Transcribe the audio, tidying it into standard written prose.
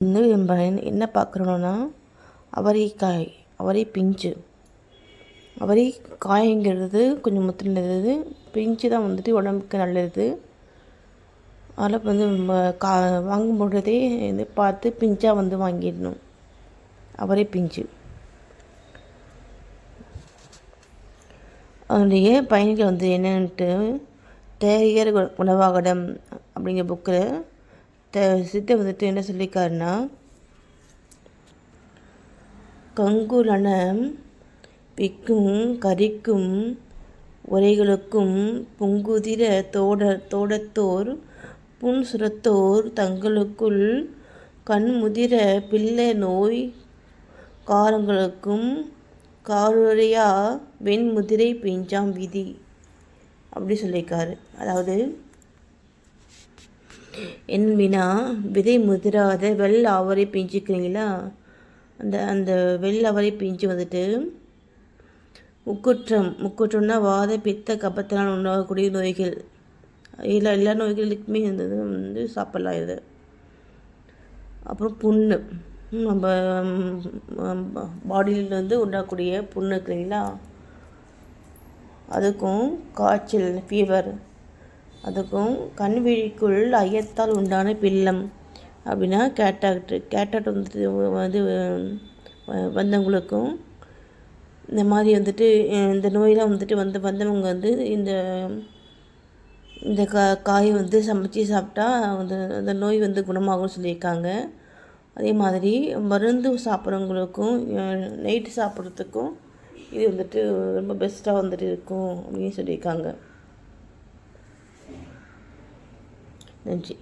வந்து நம்ம என்ன பார்க்குறோன்னா அவரைக்காய், அவரை பிஞ்சு. அவரை காய்ங்கிறது கொஞ்சம் முத்தினது, பிஞ்சு தான் வந்துட்டு உடம்புக்கு நல்லது. அதில் வந்து வாங்கும் பொழுதே இது பார்த்து பிஞ்சாக வந்து வாங்கிடணும். அவரை பிஞ்சு. அதனுடைய பயன்கள் வந்து என்னென்ட்டு தேரையர் உணவாகடம் அப்படிங்கிற புக்கில் சித்த வந்துட்டு என்ன சொல்லியிருக்காருன்னா, கங்குலன பிக்கும் கரிக்கும் உரைகளுக்கும் பொங்குதிர தோடத்தோர் புன்சுரத்தோர் தங்களுக்குள் கண்முதிர பிள்ளை நோய் காரங்களுக்கும் காருரையா வெண்முதிரை பிஞ்சாம் விதி அப்படி சொல்லியிருக்காரு. அதாவது என்னன்னா, விதை முதிராத அவரை பிஞ்சுக்கிறீங்களா, அந்த அவரை பிஞ்சு வந்துட்டு முக்குற்றம்னா வாத பித்த கபத்தினால் உண்டாகக்கூடிய நோய்கள், எல்லா நோய்களுக்குமே வந்து சாப்பிட்லாம் இது. அப்புறம் புண்ணு, நம்ம பாடியில் வந்து உண்டாகக்கூடிய புண்ணு இருக்குங்களா, அதுக்கும் காய்ச்சல் ஃபீவர், அதுக்கும் கண்விழிக்குள் ஐயத்தால் உண்டான பில்லம் அப்படின்னா கேட்டாக்ட் வந்துட்டு வந்து வந்தவங்களுக்கும் இந்த மாதிரி வந்துட்டு இந்த நோயெலாம் வந்துட்டு வந்தவங்க வந்து இந்த காயை வந்து சமைச்சி சாப்பிட்டா அந்த நோய் வந்து குணமாகும்னு சொல்லியிருக்காங்க. அதே மாதிரி மருந்து சாப்பிட்றவங்களுக்கும் நைட்டு சாப்பிட்றதுக்கும் இது வந்துட்டு ரொம்ப பெஸ்ட்டாக வந்துட்டு இருக்கும் அப்படின்னு சொல்லியிருக்காங்க. நன்றி.